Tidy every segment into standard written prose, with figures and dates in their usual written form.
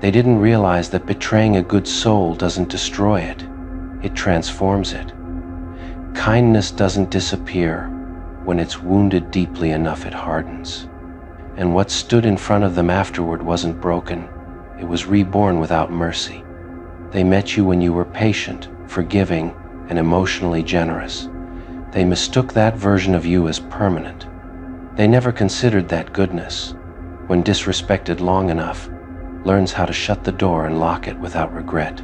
They didn't realize that betraying a good soul doesn't destroy it, it transforms it. Kindness doesn't disappear. When it's wounded deeply enough, it hardens. And what stood in front of them afterward wasn't broken, it was reborn without mercy. They met you when you were patient, forgiving, and emotionally generous. They mistook that version of you as permanent. They never considered that goodness, when disrespected long enough, learns how to shut the door and lock it without regret.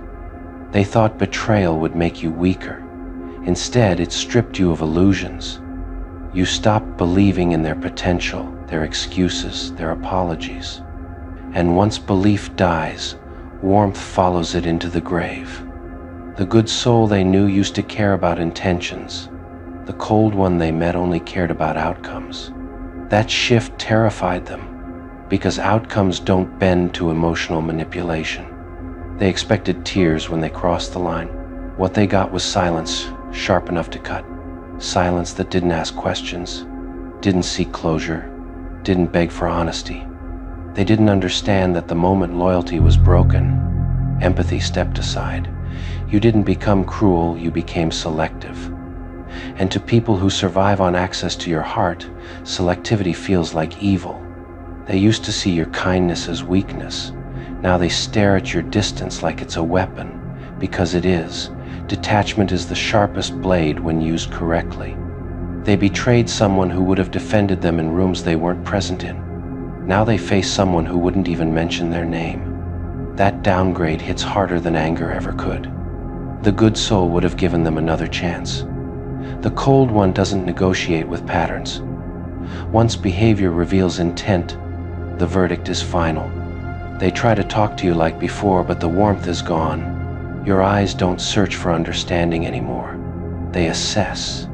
They thought betrayal would make you weaker. Instead, it stripped you of illusions. You stopped believing in their potential, their excuses, their apologies. And once belief dies, warmth follows it into the grave. The good soul they knew used to care about intentions. The cold one they met only cared about outcomes. That shift terrified them, because outcomes don't bend to emotional manipulation. They expected tears when they crossed the line. What they got was silence, sharp enough to cut. Silence that didn't ask questions, didn't seek closure, didn't beg for honesty. They didn't understand that the moment loyalty was broken, empathy stepped aside. You didn't become cruel, you became selective. And to people who survive on access to your heart, selectivity feels like evil. They used to see your kindness as weakness. Now they stare at your distance like it's a weapon, because it is. Detachment is the sharpest blade when used correctly. They betrayed someone who would have defended them in rooms they weren't present in. Now they face someone who wouldn't even mention their name. That downgrade hits harder than anger ever could. The good soul would have given them another chance. The cold one doesn't negotiate with patterns. Once behavior reveals intent, the verdict is final. They try to talk to you like before, but the warmth is gone. Your eyes don't search for understanding anymore. They assess.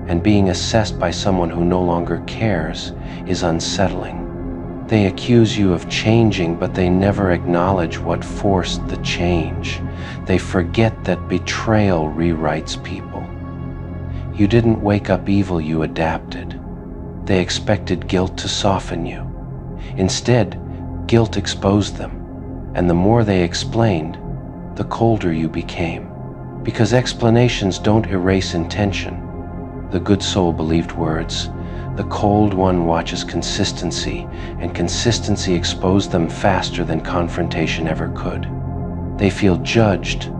And being assessed by someone who no longer cares is unsettling. They accuse you of changing, but they never acknowledge what forced the change. They forget that betrayal rewrites people. You didn't wake up evil, you adapted. They expected guilt to soften you. Instead, guilt exposed them, and the more they explained, the colder you became. Because explanations don't erase intention. The good soul believed words. The cold one watches consistency, and consistency exposed them faster than confrontation ever could. They feel judged,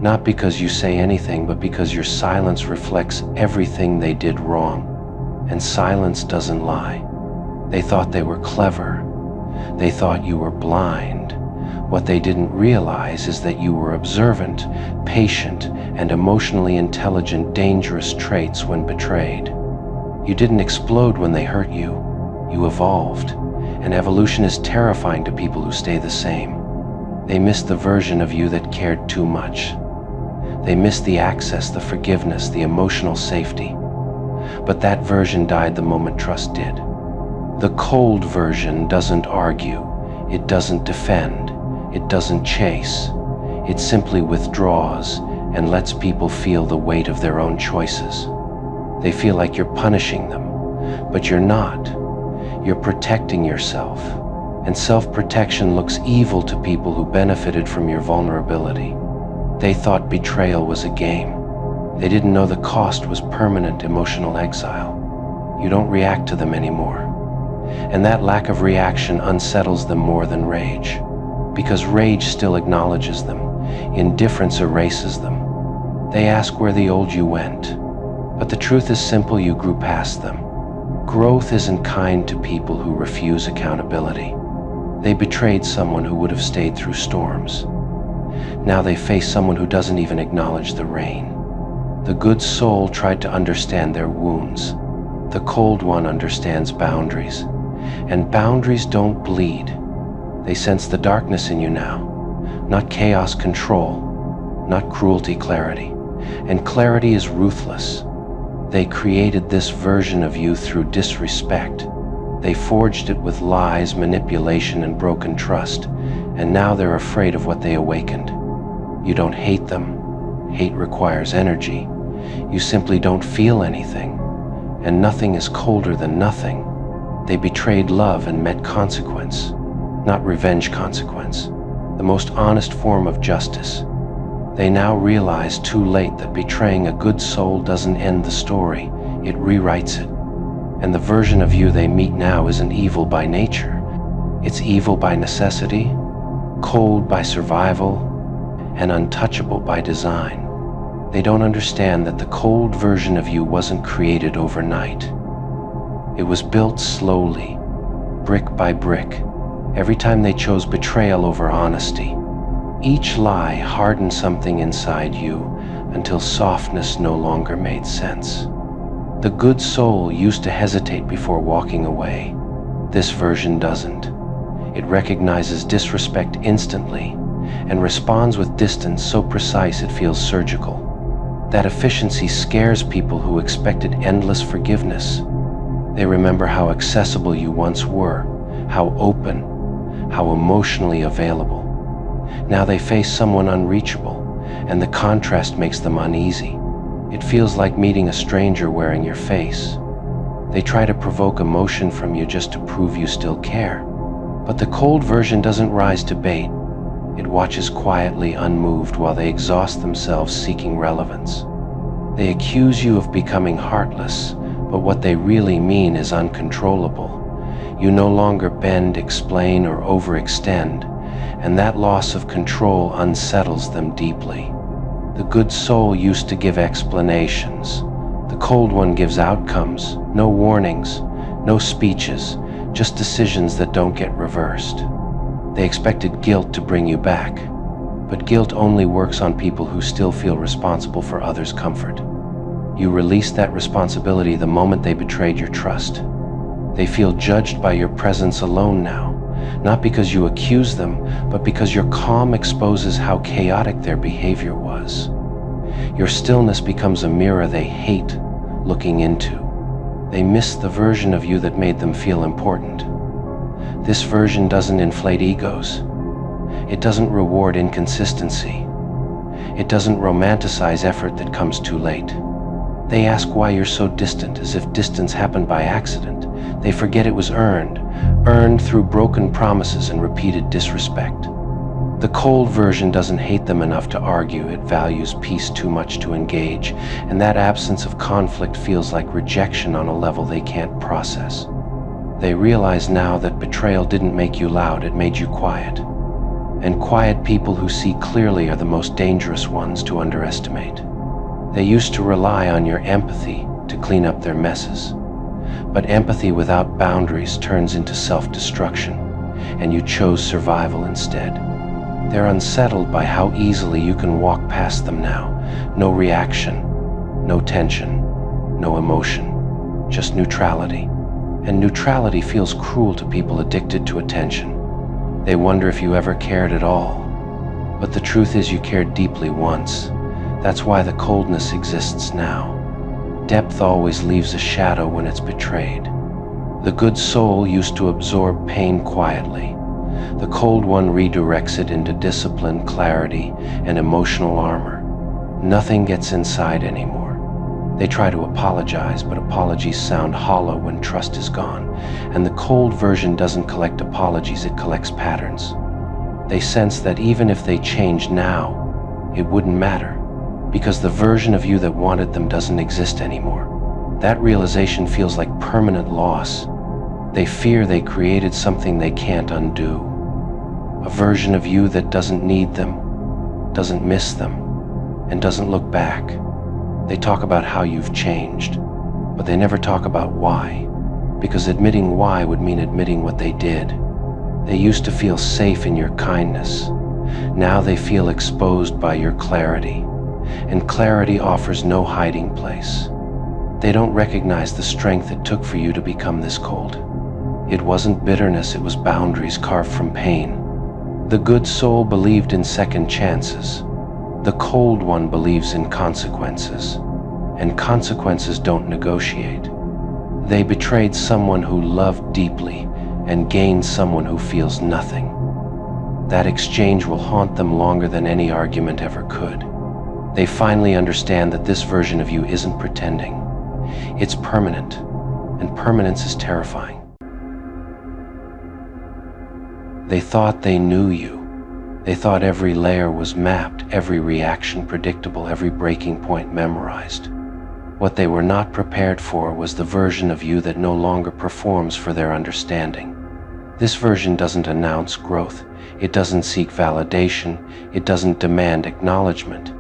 not because you say anything, but because your silence reflects everything they did wrong. And silence doesn't lie. They thought they were clever. They thought you were blind. What they didn't realize is that you were observant, patient, and emotionally intelligent, dangerous traits when betrayed. You didn't explode when they hurt you. You evolved, and evolution is terrifying to people who stay the same. They missed the version of you that cared too much. They missed the access, the forgiveness, the emotional safety. But that version died the moment trust did. The cold version doesn't argue, it doesn't defend, it doesn't chase. It simply withdraws and lets people feel the weight of their own choices. They feel like you're punishing them, but you're not. You're protecting yourself. And self-protection looks evil to people who benefited from your vulnerability. They thought betrayal was a game. They didn't know the cost was permanent emotional exile. You don't react to them anymore. And that lack of reaction unsettles them more than rage. Because rage still acknowledges them. Indifference erases them. They ask where the old you went. But the truth is simple, you grew past them. Growth isn't kind to people who refuse accountability. They betrayed someone who would have stayed through storms. Now they face someone who doesn't even acknowledge the rain. The good soul tried to understand their wounds. The cold one understands boundaries. And boundaries don't bleed. They sense the darkness in you now. Not chaos, control. Not cruelty, clarity. And clarity is ruthless. They created this version of you through disrespect. They forged it with lies, manipulation, and broken trust. And now they're afraid of what they awakened. You don't hate them. Hate requires energy. You simply don't feel anything. And nothing is colder than nothing. They betrayed love and met consequence, not revenge consequence. the most honest form of justice. They now realize too late that betraying a good soul doesn't end the story, it rewrites it. And the version of you they meet now isn't evil by nature. It's evil by necessity, cold by survival, and untouchable by design. They don't understand that the cold version of you wasn't created overnight. It was built slowly, brick by brick, every time they chose betrayal over honesty. Each lie hardened something inside you until softness no longer made sense. The good soul used to hesitate before walking away. This version doesn't. It recognizes disrespect instantly and responds with distance so precise it feels surgical. That efficiency scares people who expected endless forgiveness. They remember how accessible you once were, how open, how emotionally available. Now they face someone unreachable, and the contrast makes them uneasy. It feels like meeting a stranger wearing your face. They try to provoke emotion from you just to prove you still care. But the cold version doesn't rise to bait. It watches quietly, unmoved, while they exhaust themselves seeking relevance. They accuse you of becoming heartless, but what they really mean is uncontrollable. You no longer bend, explain, or overextend, and that loss of control unsettles them deeply. The good soul used to give explanations. The cold one gives outcomes, no warnings, no speeches, just decisions that don't get reversed. They expected guilt to bring you back, but guilt only works on people who still feel responsible for others' comfort. You release that responsibility the moment they betrayed your trust. They feel judged by your presence alone now, not because you accuse them, but because your calm exposes how chaotic their behavior was. Your stillness becomes a mirror they hate looking into. They miss the version of you that made them feel important. This version doesn't inflate egos. It doesn't reward inconsistency. It doesn't romanticize effort that comes too late. They ask why you're so distant, as if distance happened by accident. They forget it was earned through broken promises and repeated disrespect. The cold version doesn't hate them enough to argue. It values peace too much to engage, and that absence of conflict feels like rejection on a level they can't process. They realize now that betrayal didn't make you loud, it made you quiet. And quiet people who see clearly are the most dangerous ones to underestimate. They used to rely on your empathy to clean up their messes. But empathy without boundaries turns into self-destruction, and you chose survival instead. They're unsettled by how easily you can walk past them now. No reaction, no tension, no emotion, just neutrality. And neutrality feels cruel to people addicted to attention. They wonder if you ever cared at all. But the truth is you cared deeply once. That's why the coldness exists now. Depth always leaves a shadow when it's betrayed. The good soul used to absorb pain quietly. The cold one redirects it into discipline, clarity, and emotional armor. Nothing gets inside anymore. They try to apologize, but apologies sound hollow when trust is gone. And the cold version doesn't collect apologies, it collects patterns. They sense that even if they change now, it wouldn't matter, because the version of you that wanted them doesn't exist anymore. That realization feels like permanent loss. They fear they created something they can't undo. A version of you that doesn't need them, doesn't miss them, and doesn't look back. They talk about how you've changed, but they never talk about why, because admitting why would mean admitting what they did. They used to feel safe in your kindness. Now they feel exposed by your clarity, and clarity offers no hiding place. They don't recognize the strength it took for you to become this cold. It wasn't bitterness, it was boundaries carved from pain. The good soul believed in second chances. The cold one believes in consequences, and consequences don't negotiate. They betrayed someone who loved deeply and gained someone who feels nothing. That exchange will haunt them longer than any argument ever could. They finally understand that this version of you isn't pretending. It's permanent, and permanence is terrifying. They thought they knew you, They thought every layer was mapped, every reaction predictable, every breaking point memorized. What they were not prepared for was the version of you that no longer performs for their understanding. This version doesn't announce growth. It doesn't seek validation. It doesn't demand acknowledgement.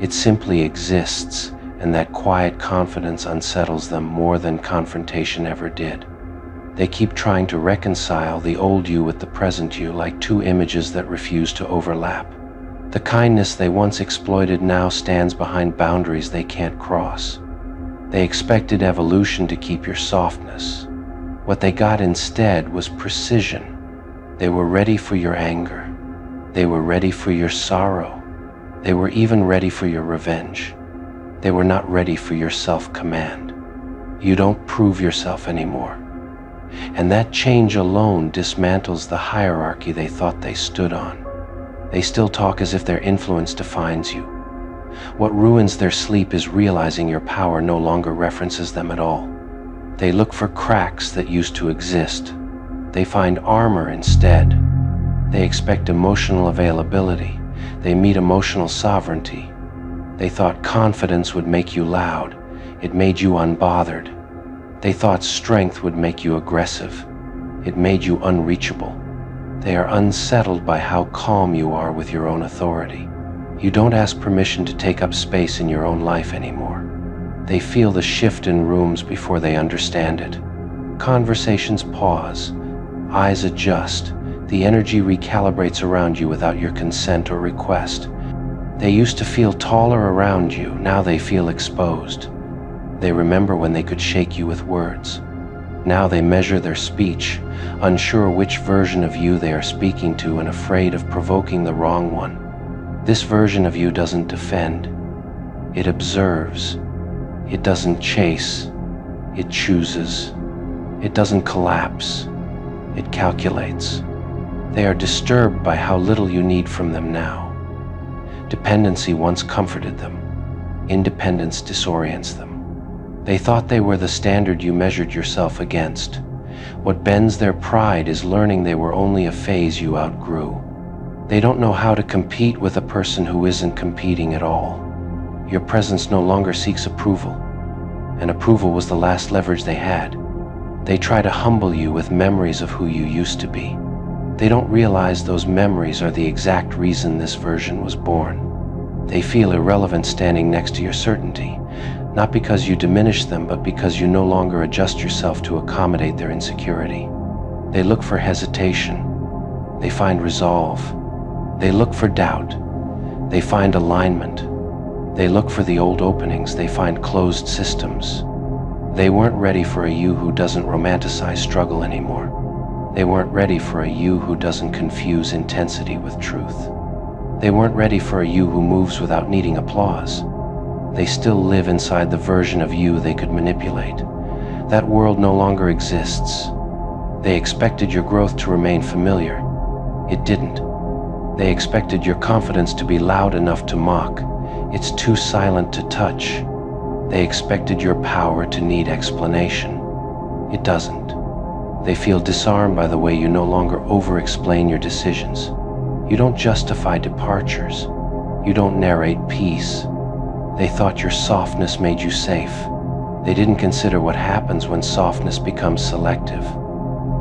It simply exists, and that quiet confidence unsettles them more than confrontation ever did. They keep trying to reconcile the old you with the present you, like two images that refuse to overlap. The kindness they once exploited now stands behind boundaries they can't cross. They expected evolution to keep your softness. What they got instead was precision. They were ready for your anger. They were ready for your sorrow. They were even ready for your revenge. They were not ready for your self-command. You don't prove yourself anymore. And that change alone dismantles the hierarchy they thought they stood on. They still talk as if their influence defines you. What ruins their sleep is realizing your power no longer references them at all. They look for cracks that used to exist. They find armor instead. They expect emotional availability. They meet emotional sovereignty. They thought confidence would make you loud. It made you unbothered. They thought strength would make you aggressive. It made you unreachable. They are unsettled by how calm you are with your own authority. You don't ask permission to take up space in your own life anymore. They feel the shift in rooms before they understand it. Conversations pause. Eyes adjust. The energy recalibrates around you without your consent or request. They used to feel taller around you. Now they feel exposed. They remember when they could shake you with words. Now they measure their speech, unsure which version of you they are speaking to and afraid of provoking the wrong one. This version of you doesn't defend. It observes. It doesn't chase. It chooses. It doesn't collapse. It calculates. They are disturbed by how little you need from them now. Dependency once comforted them. Independence disorients them. They thought they were the standard you measured yourself against. What bends their pride is learning they were only a phase you outgrew. They don't know how to compete with a person who isn't competing at all. Your presence no longer seeks approval, and approval was the last leverage they had. They try to humble you with memories of who you used to be. They don't realize those memories are the exact reason this version was born. They feel irrelevant standing next to your certainty, not because you diminish them, but because you no longer adjust yourself to accommodate their insecurity. They look for hesitation. They find resolve. They look for doubt. They find alignment. They look for the old openings. They find closed systems. They weren't ready for a you who doesn't romanticize struggle anymore. They weren't ready for a you who doesn't confuse intensity with truth. They weren't ready for a you who moves without needing applause. They still live inside the version of you they could manipulate. That world no longer exists. They expected your growth to remain familiar. It didn't. They expected your confidence to be loud enough to mock. It's too silent to touch. They expected your power to need explanation. It doesn't. They feel disarmed by the way you no longer over-explain your decisions. You don't justify departures. You don't narrate peace. They thought your softness made you safe. They didn't consider what happens when softness becomes selective.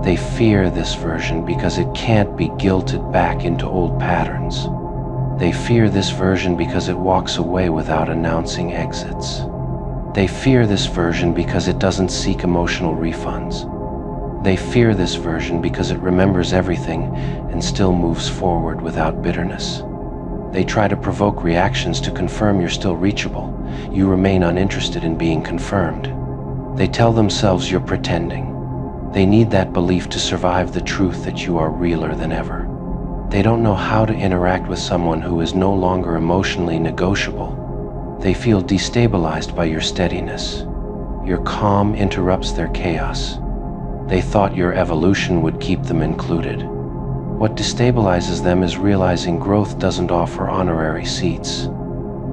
They fear this version because it can't be guilted back into old patterns. They fear this version because it walks away without announcing exits. They fear this version because it doesn't seek emotional refunds. They fear this version because it remembers everything and still moves forward without bitterness. They try to provoke reactions to confirm you're still reachable. You remain uninterested in being confirmed. They tell themselves you're pretending. They need that belief to survive the truth that you are realer than ever. They don't know how to interact with someone who is no longer emotionally negotiable. They feel destabilized by your steadiness. Your calm interrupts their chaos. They thought your evolution would keep them included. What destabilizes them is realizing growth doesn't offer honorary seats.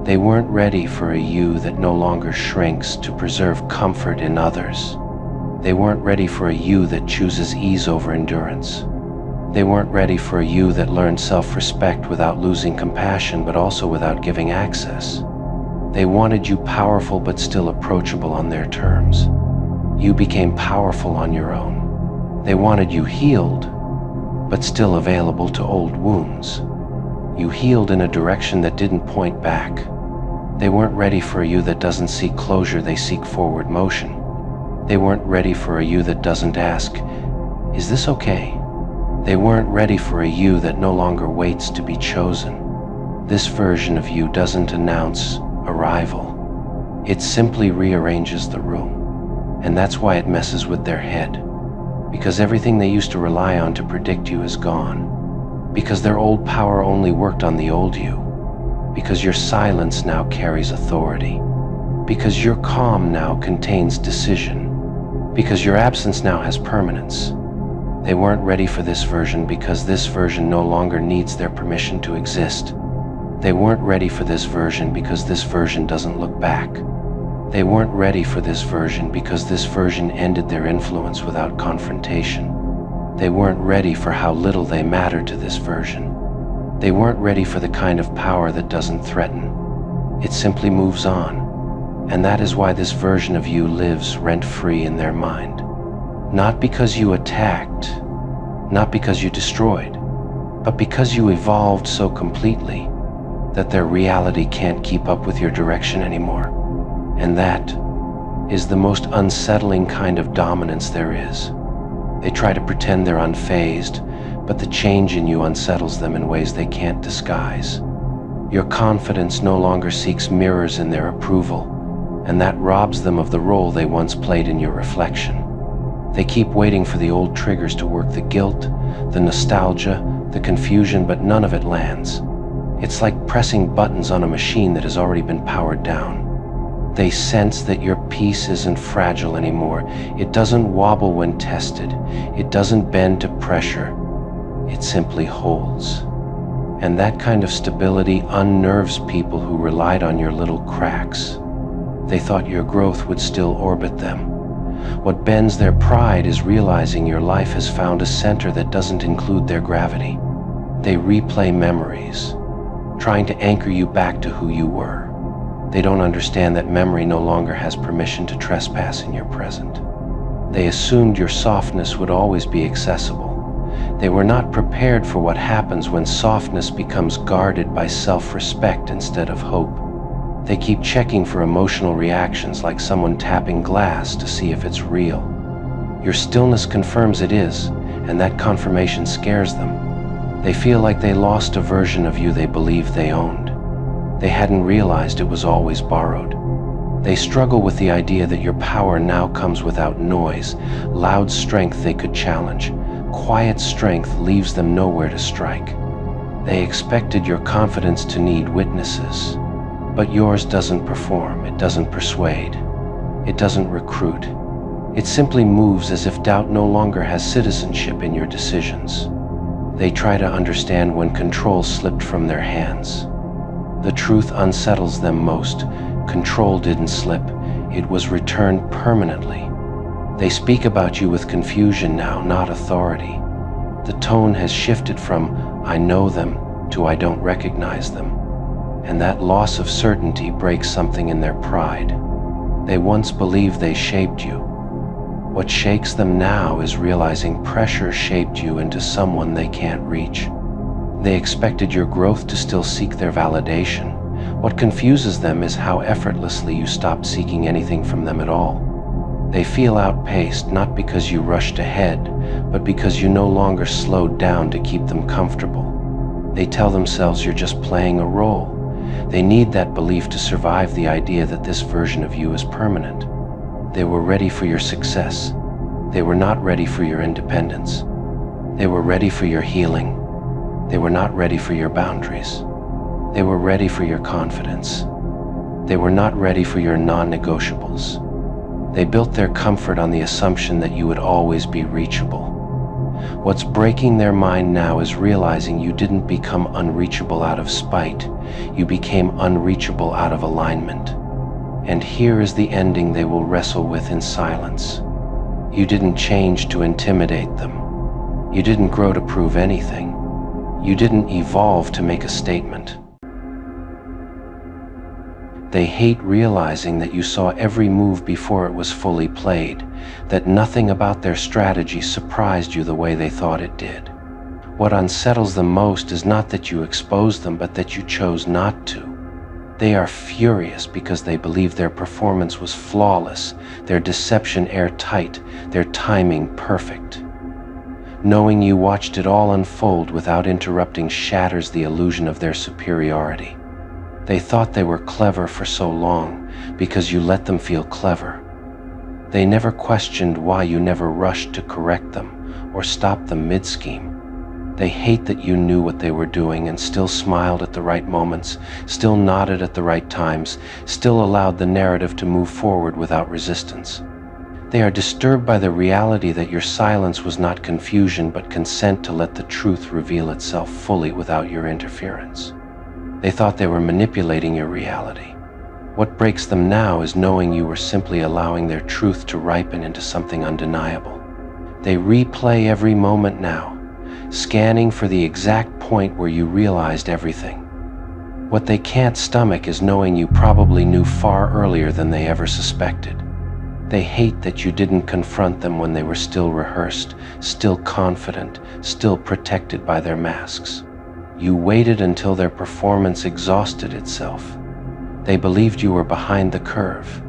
They weren't ready for a you that no longer shrinks to preserve comfort in others. They weren't ready for a you that chooses ease over endurance. They weren't ready for a you that learned self-respect without losing compassion, but also without giving access. They wanted you powerful but still approachable on their terms. You became powerful on your own. They wanted you healed, but still available to old wounds. You healed in a direction that didn't point back. They weren't ready for a you that doesn't seek closure, they seek forward motion. They weren't ready for a you that doesn't ask, "Is this okay?" They weren't ready for a you that no longer waits to be chosen. This version of you doesn't announce arrival. It simply rearranges the room. And that's why it messes with their head. Because everything they used to rely on to predict you is gone. Because their old power only worked on the old you. Because your silence now carries authority. Because your calm now contains decision. Because your absence now has permanence. They weren't ready for this version because this version no longer needs their permission to exist. They weren't ready for this version because this version doesn't look back. They weren't ready for this version because this version ended their influence without confrontation. They weren't ready for how little they matter to this version. They weren't ready for the kind of power that doesn't threaten. It simply moves on. And that is why this version of you lives rent-free in their mind. Not because you attacked, not because you destroyed, but because you evolved so completely that their reality can't keep up with your direction anymore. And that is the most unsettling kind of dominance there is. They try to pretend they're unfazed, but the change in you unsettles them in ways they can't disguise. Your confidence no longer seeks mirrors in their approval, and that robs them of the role they once played in your reflection. They keep waiting for the old triggers to work, the guilt, the nostalgia, the confusion, but none of it lands. It's like pressing buttons on a machine that has already been powered down. They sense that your peace isn't fragile anymore. It doesn't wobble when tested. It doesn't bend to pressure. It simply holds. And that kind of stability unnerves people who relied on your little cracks. They thought your growth would still orbit them. What bends their pride is realizing your life has found a center that doesn't include their gravity. They replay memories, trying to anchor you back to who you were. They don't understand that memory no longer has permission to trespass in your present. They assumed your softness would always be accessible. They were not prepared for what happens when softness becomes guarded by self-respect instead of hope. They keep checking for emotional reactions like someone tapping glass to see if it's real. Your stillness confirms it is, and that confirmation scares them. They feel like they lost a version of you they believed they owned. They hadn't realized it was always borrowed. They struggle with the idea that your power now comes without noise, loud strength they could challenge. Quiet strength leaves them nowhere to strike. They expected your confidence to need witnesses. But yours doesn't perform, it doesn't persuade, it doesn't recruit. It simply moves as if doubt no longer has citizenship in your decisions. They try to understand when control slipped from their hands. The truth unsettles them most. Control didn't slip, it was returned permanently. They speak about you with confusion now, not authority. The tone has shifted from "I know them" to "I don't recognize them." And that loss of certainty breaks something in their pride. They once believed they shaped you. What shakes them now is realizing pressure shaped you into someone they can't reach. They expected your growth to still seek their validation. What confuses them is how effortlessly you stopped seeking anything from them at all. They feel outpaced not because you rushed ahead, but because you no longer slowed down to keep them comfortable. They tell themselves you're just playing a role. They need that belief to survive the idea that this version of you is permanent. They were ready for your success. They were not ready for your independence. They were ready for your healing. They were not ready for your boundaries. They were ready for your confidence. They were not ready for your non-negotiables. They built their comfort on the assumption that you would always be reachable. What's breaking their mind now is realizing you didn't become unreachable out of spite. You became unreachable out of alignment. And here is the ending they will wrestle with in silence. You didn't change to intimidate them. You didn't grow to prove anything. You didn't evolve to make a statement. They hate realizing that you saw every move before it was fully played, that nothing about their strategy surprised you the way they thought it did. What unsettles them most is not that you exposed them, but that you chose not to. They are furious because they believe their performance was flawless, their deception airtight, their timing perfect. Knowing you watched it all unfold without interrupting shatters the illusion of their superiority. They thought they were clever for so long because you let them feel clever. They never questioned why you never rushed to correct them or stop them mid-scheme. They hate that you knew what they were doing and still smiled at the right moments, still nodded at the right times, still allowed the narrative to move forward without resistance. They are disturbed by the reality that your silence was not confusion but consent to let the truth reveal itself fully without your interference. They thought they were manipulating your reality. What breaks them now is knowing you were simply allowing their truth to ripen into something undeniable. They replay every moment now, scanning for the exact point where you realized everything. What they can't stomach is knowing you probably knew far earlier than they ever suspected. They hate that you didn't confront them when they were still rehearsed, still confident, still protected by their masks. You waited until their performance exhausted itself. They believed you were behind the curve.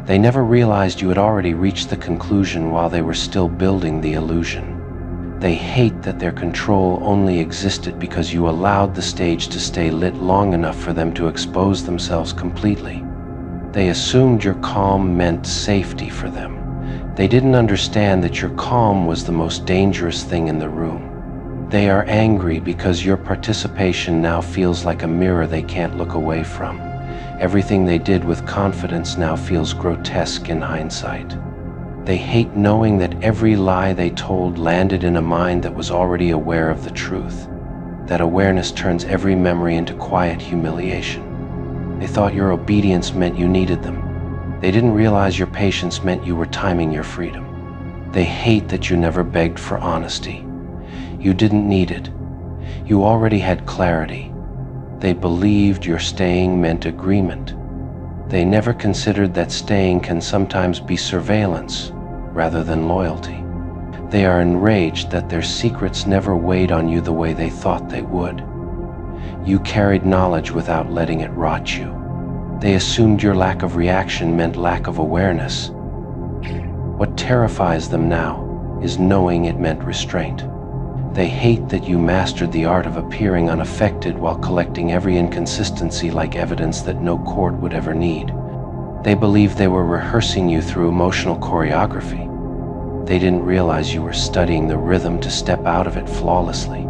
They never realized you had already reached the conclusion while they were still building the illusion. They hate that their control only existed because you allowed the stage to stay lit long enough for them to expose themselves completely. They assumed your calm meant safety for them. They didn't understand that your calm was the most dangerous thing in the room. They are angry because your participation now feels like a mirror they can't look away from. Everything they did with confidence now feels grotesque in hindsight. They hate knowing that every lie they told landed in a mind that was already aware of the truth. That awareness turns every memory into quiet humiliation. They thought your obedience meant you needed them. They didn't realize your patience meant you were timing your freedom. They hate that you never begged for honesty. You didn't need it. You already had clarity. They believed your staying meant agreement. They never considered that staying can sometimes be surveillance rather than loyalty. They are enraged that their secrets never weighed on you the way they thought they would. You carried knowledge without letting it rot you. They assumed your lack of reaction meant lack of awareness. What terrifies them now is knowing it meant restraint. They hate that you mastered the art of appearing unaffected while collecting every inconsistency like evidence that no court would ever need. They believed they were rehearsing you through emotional choreography. They didn't realize you were studying the rhythm to step out of it flawlessly.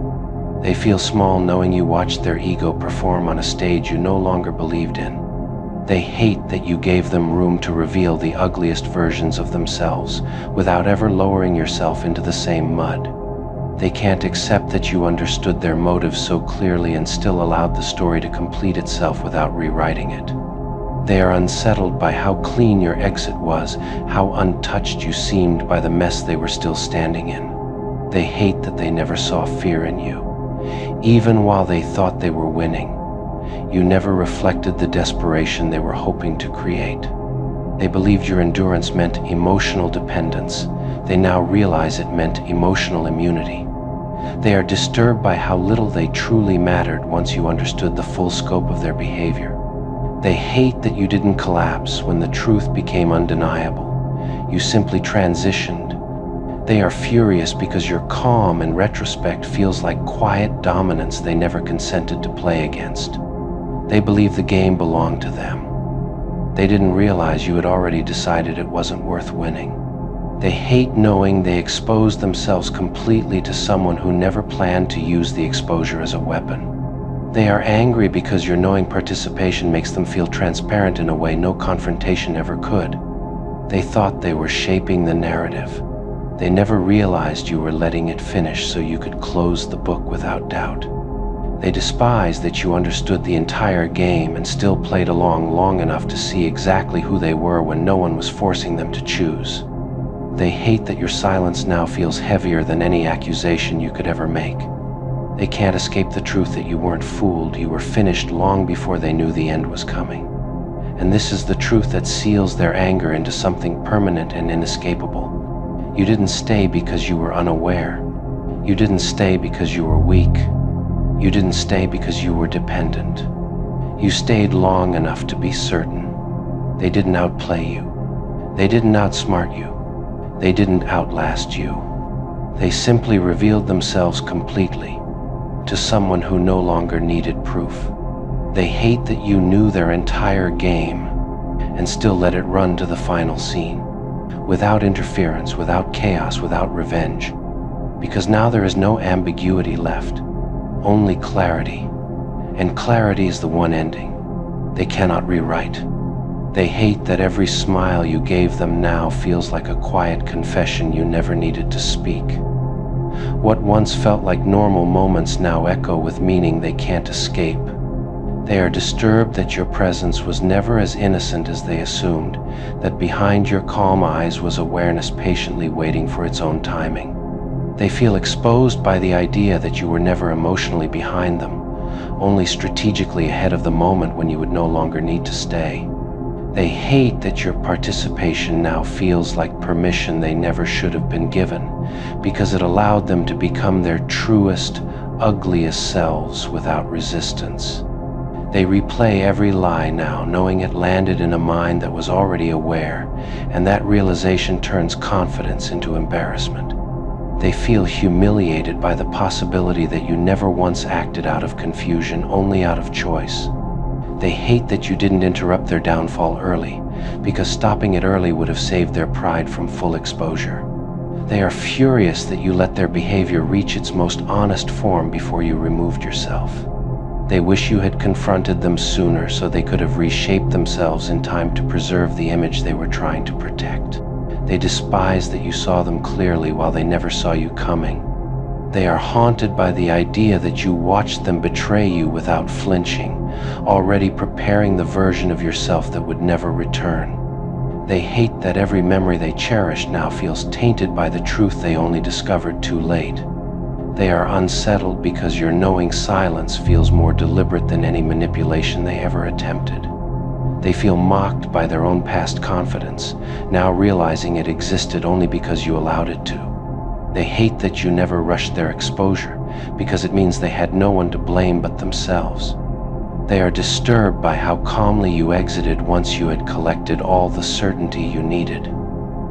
They feel small knowing you watched their ego perform on a stage you no longer believed in. They hate that you gave them room to reveal the ugliest versions of themselves without ever lowering yourself into the same mud. They can't accept that you understood their motives so clearly and still allowed the story to complete itself without rewriting it. They are unsettled by how clean your exit was, how untouched you seemed by the mess they were still standing in. They hate that they never saw fear in you. Even while they thought they were winning, you never reflected the desperation they were hoping to create. They believed your endurance meant emotional dependence. They now realize it meant emotional immunity. They are disturbed by how little they truly mattered once you understood the full scope of their behavior. They hate that you didn't collapse when the truth became undeniable. You simply transitioned. They are furious because your calm in retrospect feels like quiet dominance they never consented to play against. They believe the game belonged to them. They didn't realize you had already decided it wasn't worth winning. They hate knowing they exposed themselves completely to someone who never planned to use the exposure as a weapon. They are angry because your knowing participation makes them feel transparent in a way no confrontation ever could. They thought they were shaping the narrative. They never realized you were letting it finish so you could close the book without doubt. They despise that you understood the entire game and still played along long enough to see exactly who they were when no one was forcing them to choose. They hate that your silence now feels heavier than any accusation you could ever make. They can't escape the truth that you weren't fooled, you were finished long before they knew the end was coming. And this is the truth that seals their anger into something permanent and inescapable. You didn't stay because you were unaware. You didn't stay because you were weak. You didn't stay because you were dependent. You stayed long enough to be certain. They didn't outplay you. They didn't outsmart you. They didn't outlast you. They simply revealed themselves completely to someone who no longer needed proof. They hate that you knew their entire game and still let it run to the final scene, without interference, without chaos, without revenge, because now there is no ambiguity left, only clarity, and clarity is the one ending they cannot rewrite. They hate that every smile you gave them now feels like a quiet confession you never needed to speak. What once felt like normal moments now echo with meaning they can't escape. They are disturbed that your presence was never as innocent as they assumed, that behind your calm eyes was awareness patiently waiting for its own timing. They feel exposed by the idea that you were never emotionally behind them, only strategically ahead of the moment when you would no longer need to stay. They hate that your participation now feels like permission they never should have been given, because it allowed them to become their truest, ugliest selves without resistance. They replay every lie now, knowing it landed in a mind that was already aware, and that realization turns confidence into embarrassment. They feel humiliated by the possibility that you never once acted out of confusion, only out of choice. They hate that you didn't interrupt their downfall early, because stopping it early would have saved their pride from full exposure. They are furious that you let their behavior reach its most honest form before you removed yourself. They wish you had confronted them sooner so they could have reshaped themselves in time to preserve the image they were trying to protect. They despise that you saw them clearly while they never saw you coming. They are haunted by the idea that you watched them betray you without flinching, already preparing the version of yourself that would never return. They hate that every memory they cherish now feels tainted by the truth they only discovered too late. They are unsettled because your knowing silence feels more deliberate than any manipulation they ever attempted. They feel mocked by their own past confidence, now realizing it existed only because you allowed it to. They hate that you never rushed their exposure, because it means they had no one to blame but themselves. They are disturbed by how calmly you exited once you had collected all the certainty you needed.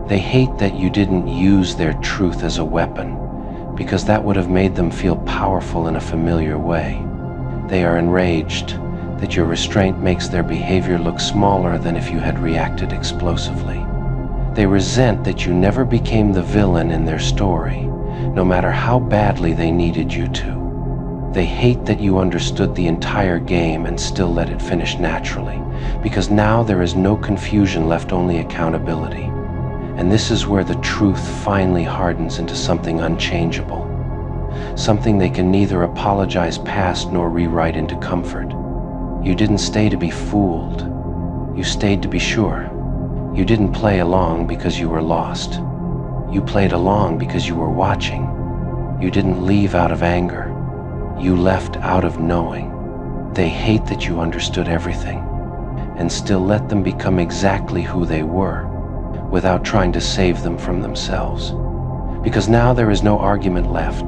They hate that you didn't use their truth as a weapon, because that would have made them feel powerful in a familiar way. They are enraged that your restraint makes their behavior look smaller than if you had reacted explosively. They resent that you never became the villain in their story, no matter how badly they needed you to. They hate that you understood the entire game and still let it finish naturally, because now there is no confusion left, only accountability. And this is where the truth finally hardens into something unchangeable, something they can neither apologize past nor rewrite into comfort. You didn't stay to be fooled. You stayed to be sure. You didn't play along because you were lost. You played along because you were watching. You didn't leave out of anger. You left out of knowing. They hate that you understood everything and still let them become exactly who they were without trying to save them from themselves. Because now there is no argument left,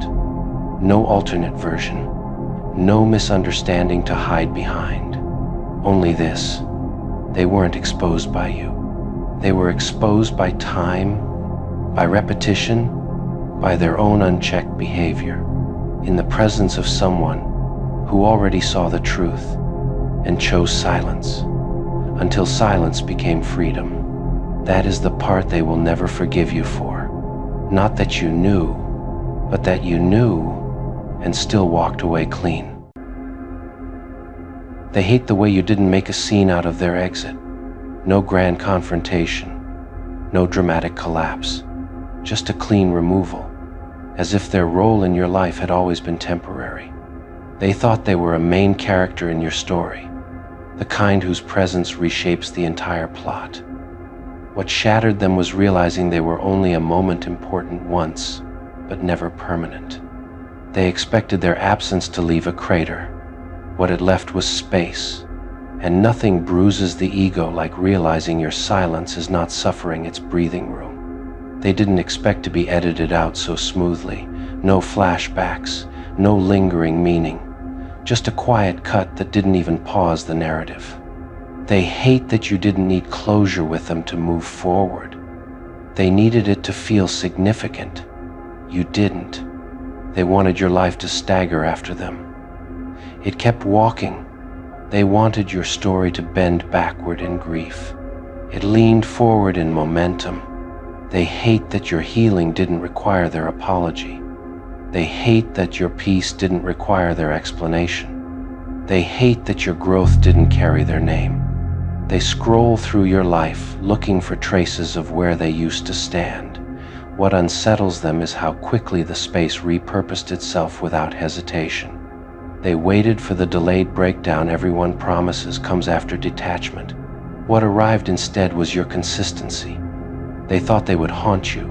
no alternate version, no misunderstanding to hide behind. Only this: they weren't exposed by you. They were exposed by time, by repetition, by their own unchecked behavior, in the presence of someone who already saw the truth and chose silence, until silence became freedom. That is the part they will never forgive you for. Not that you knew, but that you knew and still walked away clean. They hate the way you didn't make a scene out of their exit. No grand confrontation, no dramatic collapse, just a clean removal, as if their role in your life had always been temporary. They thought they were a main character in your story, the kind whose presence reshapes the entire plot. What shattered them was realizing they were only a moment important once, but never permanent. They expected their absence to leave a crater. What it left was space, and nothing bruises the ego like realizing your silence is not suffering its breathing room. They didn't expect to be edited out so smoothly. No flashbacks, no lingering meaning, just a quiet cut that didn't even pause the narrative. They hate that you didn't need closure with them to move forward. They needed it to feel significant. You didn't. They wanted your life to stagger after them. It kept walking. They wanted your story to bend backward in grief. It leaned forward in momentum. They hate that your healing didn't require their apology. They hate that your peace didn't require their explanation. They hate that your growth didn't carry their name. They scroll through your life looking for traces of where they used to stand. What unsettles them is how quickly the space repurposed itself without hesitation. They waited for the delayed breakdown everyone promises comes after detachment. What arrived instead was your consistency. They thought they would haunt you.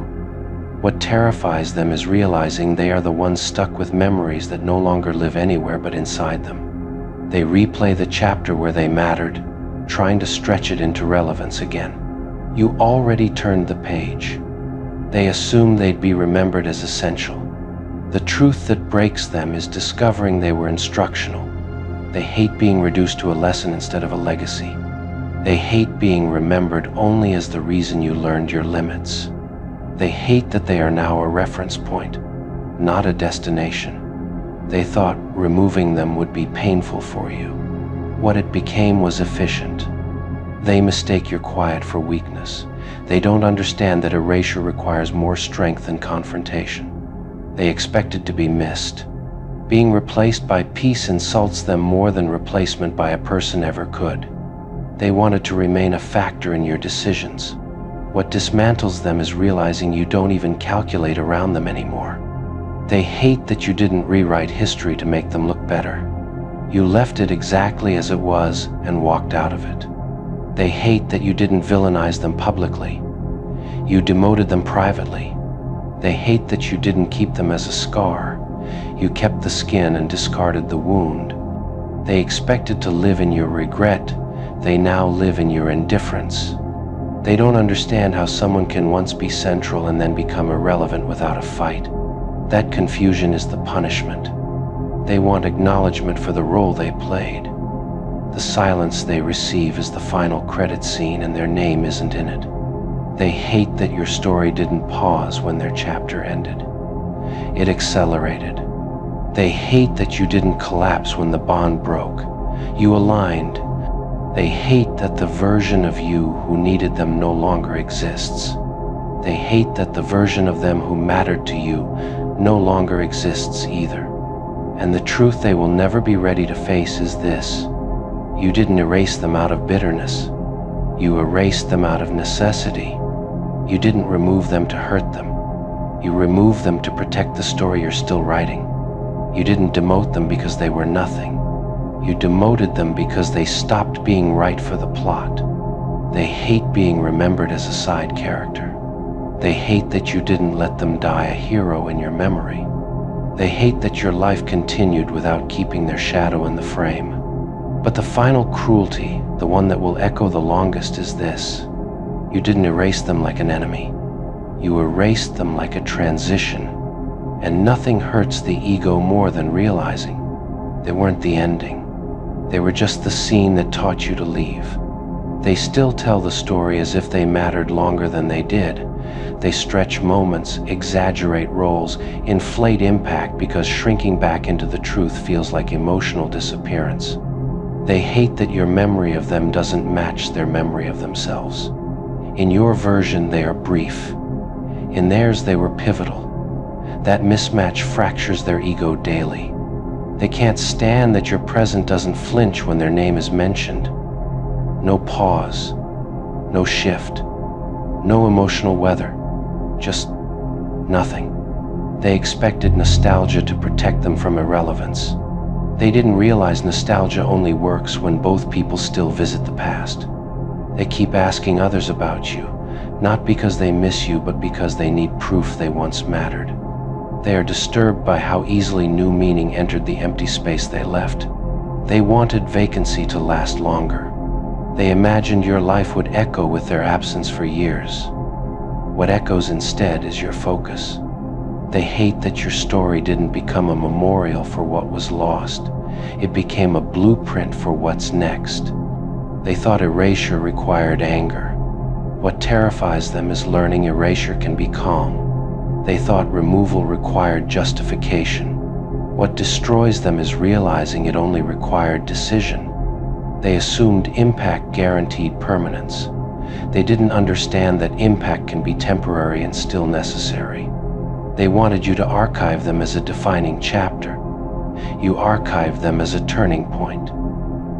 What terrifies them is realizing they are the ones stuck with memories that no longer live anywhere but inside them. They replay the chapter where they mattered, trying to stretch it into relevance again. You already turned the page. They assume they'd be remembered as essential. The truth that breaks them is discovering they were instructional. They hate being reduced to a lesson instead of a legacy. They hate being remembered only as the reason you learned your limits. They hate that they are now a reference point, not a destination. They thought removing them would be painful for you. What it became was efficient. They mistake your quiet for weakness. They don't understand that erasure requires more strength than confrontation. They expected to be missed. Being replaced by peace insults them more than replacement by a person ever could. They wanted to remain a factor in your decisions. What dismantles them is realizing you don't even calculate around them anymore. They hate that you didn't rewrite history to make them look better. You left it exactly as it was and walked out of it. They hate that you didn't villainize them publicly. You demoted them privately. They hate that you didn't keep them as a scar. You kept the skin and discarded the wound. They expected to live in your regret. They now live in your indifference. They don't understand how someone can once be central and then become irrelevant without a fight. That confusion is the punishment. They want acknowledgement for the role they played. The silence they receive is the final credit scene and their name isn't in it. They hate that your story didn't pause when their chapter ended. It accelerated. They hate that you didn't collapse when the bond broke. You aligned. They hate that the version of you who needed them no longer exists. They hate that the version of them who mattered to you no longer exists either. And the truth they will never be ready to face is this: you didn't erase them out of bitterness. You erased them out of necessity. You didn't remove them to hurt them. You removed them to protect the story you're still writing. You didn't demote them because they were nothing. You demoted them because they stopped being right for the plot. They hate being remembered as a side character. They hate that you didn't let them die a hero in your memory. They hate that your life continued without keeping their shadow in the frame. But the final cruelty, the one that will echo the longest, is this: you didn't erase them like an enemy. You erased them like a transition. And nothing hurts the ego more than realizing they weren't the ending. They were just the scene that taught you to leave. They still tell the story as if they mattered longer than they did. They stretch moments, exaggerate roles, inflate impact because shrinking back into the truth feels like emotional disappearance. They hate that your memory of them doesn't match their memory of themselves. In your version, they are brief. In theirs, they were pivotal. That mismatch fractures their ego daily. They can't stand that your present doesn't flinch when their name is mentioned. No pause, no shift, no emotional weather, just nothing. They expected nostalgia to protect them from irrelevance. They didn't realize nostalgia only works when both people still visit the past. They keep asking others about you, not because they miss you, but because they need proof they once mattered. They are disturbed by how easily new meaning entered the empty space they left. They wanted vacancy to last longer. They imagined your life would echo with their absence for years. What echoes instead is your focus. They hate that your story didn't become a memorial for what was lost. It became a blueprint for what's next. They thought erasure required anger. What terrifies them is learning erasure can be calm. They thought removal required justification. What destroys them is realizing it only required decision. They assumed impact guaranteed permanence. They didn't understand that impact can be temporary and still necessary. They wanted you to archive them as a defining chapter. You archived them as a turning point.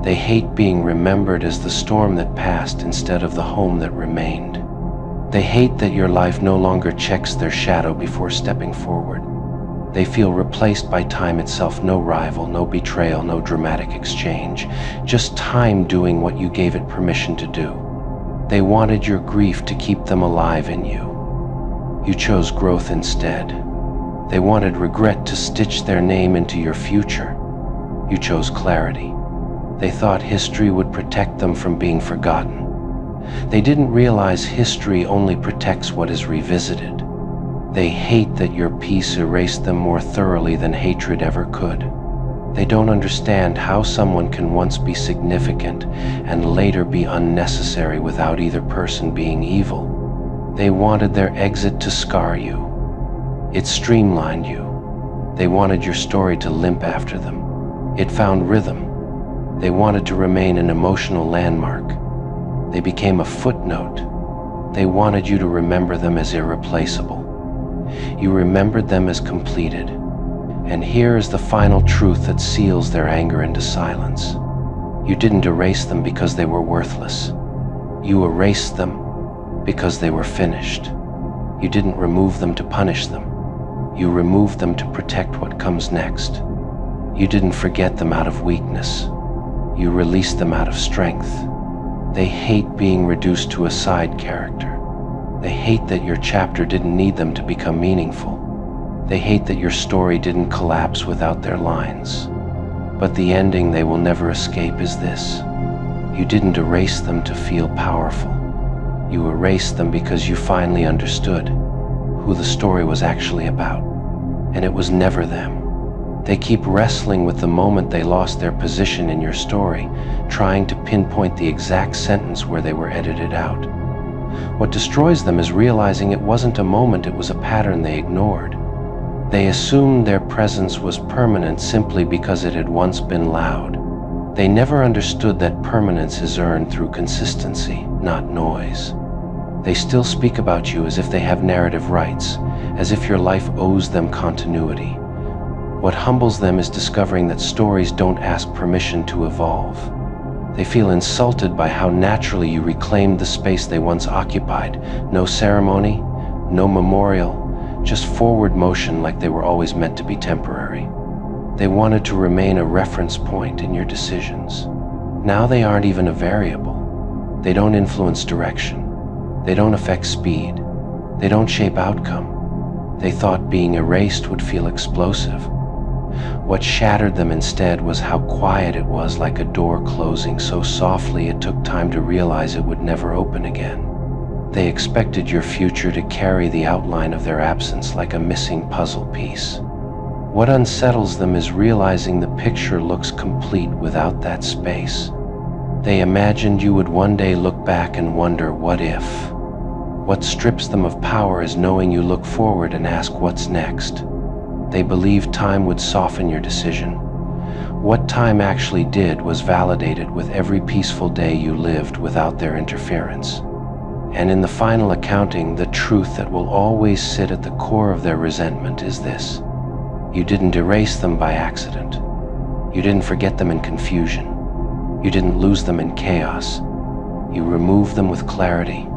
They hate being remembered as the storm that passed instead of the home that remained. They hate that your life no longer checks their shadow before stepping forward. They feel replaced by time itself, no rival, no betrayal, no dramatic exchange, just time doing what you gave it permission to do. They wanted your grief to keep them alive in you. You chose growth instead. They wanted regret to stitch their name into your future. You chose clarity. They thought history would protect them from being forgotten. They didn't realize history only protects what is revisited. They hate that your peace erased them more thoroughly than hatred ever could. They don't understand how someone can once be significant and later be unnecessary without either person being evil. They wanted their exit to scar you. It streamlined you. They wanted your story to limp after them. It found rhythm. They wanted to remain an emotional landmark. They became a footnote. They wanted you to remember them as irreplaceable. You remembered them as completed. And here is the final truth that seals their anger into silence. You didn't erase them because they were worthless. You erased them because they were finished. You didn't remove them to punish them. You removed them to protect what comes next. You didn't forget them out of weakness. You released them out of strength. They hate being reduced to a side character. They hate that your chapter didn't need them to become meaningful. They hate that your story didn't collapse without their lines. But the ending they will never escape is this. You didn't erase them to feel powerful. You erased them because you finally understood who the story was actually about. And it was never them. They keep wrestling with the moment they lost their position in your story, trying to pinpoint the exact sentence where they were edited out. What destroys them is realizing it wasn't a moment, it was a pattern they ignored. They assumed their presence was permanent simply because it had once been loud. They never understood that permanence is earned through consistency, not noise. They still speak about you as if they have narrative rights, as if your life owes them continuity. What humbles them is discovering that stories don't ask permission to evolve. They feel insulted by how naturally you reclaimed the space they once occupied. No ceremony, no memorial, just forward motion like they were always meant to be temporary. They wanted to remain a reference point in your decisions. Now they aren't even a variable. They don't influence direction. They don't affect speed. They don't shape outcome. They thought being erased would feel explosive. What shattered them instead was how quiet it was, like a door closing so softly it took time to realize it would never open again. They expected your future to carry the outline of their absence like a missing puzzle piece. What unsettles them is realizing the picture looks complete without that space. They imagined you would one day look back and wonder, what if? What strips them of power is knowing you look forward and ask, what's next? They believed time would soften your decision. What time actually did was validated with every peaceful day you lived without their interference. And in the final accounting, the truth that will always sit at the core of their resentment is this. You didn't erase them by accident. You didn't forget them in confusion. You didn't lose them in chaos. You removed them with clarity.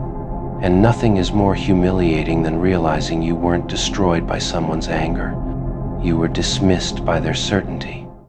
And nothing is more humiliating than realizing you weren't destroyed by someone's anger. You were dismissed by their certainty.